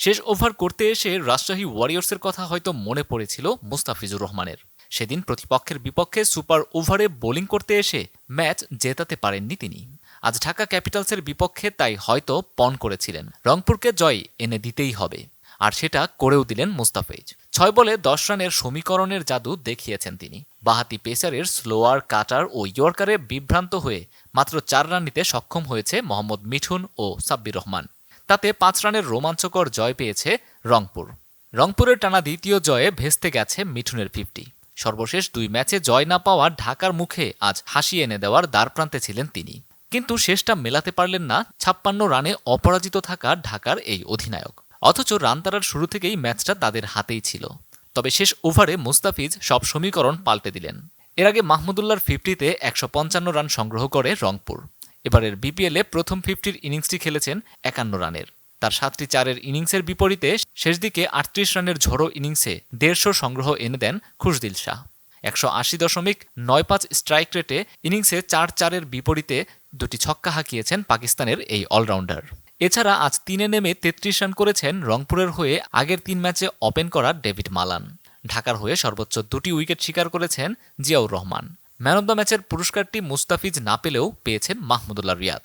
শেষ ওভার করতে এসে রাজশাহী ওয়ারিয়র্সের কথা হয়তো মনে পড়েছিল মুস্তাফিজুর রহমানের। সেদিন প্রতিপক্ষের বিপক্ষে সুপার ওভারে বোলিং করতে এসে ম্যাচ জেতাতে পারেননি তিনি। আজ ঢাকা ক্যাপিটালসের বিপক্ষে তাই হয়তো পণ করেছিলেন রংপুরকে জয় এনে দিতেই হবে, আর সেটা করেও দিলেন মুস্তাফিজ। 6 বলে 10 রানের সমীকরণের জাদু দেখিয়েছেন তিনি। বাঁহাতি পেসারের স্লোয়ার, কাটার ও ইয়র্কারে বিভ্রান্ত হয়ে মাত্র 4 রান নিতে সক্ষম হয়েছে মোহাম্মদ মিঠুন ও সাব্বির রহমান। তাতে 5 রানের রোমাঞ্চকর জয় পেয়েছে রংপুর। রংপুরের টানা দ্বিতীয় জয়ে ভেস্তে গেছে মিঠুনের 50। সর্বশেষ 2 ম্যাচে জয় না পাওয়া ঢাকার মুখে আজ হাসি এনে দেওয়ার দ্বারপ্রান্তে ছিলেন তিনি। কিন্তু শেষটা মেলাতে পারলেন না 56 রানে অপরাজিত থাকা ঢাকার এই অধিনায়ক। অথচ রান তাড়ার শুরু থেকেই ম্যাচটা তাদের হাতেই ছিল। তবে শেষ ওভারে মুস্তাফিজ সব সমীকরণ পাল্টে দিলেন। এর আগে মাহমুদুল্লাহর 50-তে 155 রান সংগ্রহ করে রংপুর। এবারের বিপিএলে প্রথম 50-র ইনিংসটি খেলেছেন 51 রানের। তার 7টি 4-এর ইনিংসের বিপরীতে শেষ দিকে 38 রানের ঝোড়ো ইনিংসে 150 সংগ্রহ এনে দেন খুশদিল শাহ। 180.95 স্ট্রাইক রেটে ইনিংসে 4-4-এর বিপরীতে 2টি ছক্কা হাঁকিয়েছেন পাকিস্তানের এই অলরাউন্ডার। এছাড়া আজ 3-এ নেমে 33 রান করেছেন রংপুরের হয়ে আগের 3 ম্যাচে ওপেন করা ডেভিড মালান। ঢাকার হয়ে সর্বোচ্চ 2টি উইকেট শিকার করেছেন Ziaur Rahman. Man of the ম্যাচের পুরস্কারটি মুস্তাফিজ না পেলেও পেয়েছেন মাহমুদুল্লাহ রিয়াদ।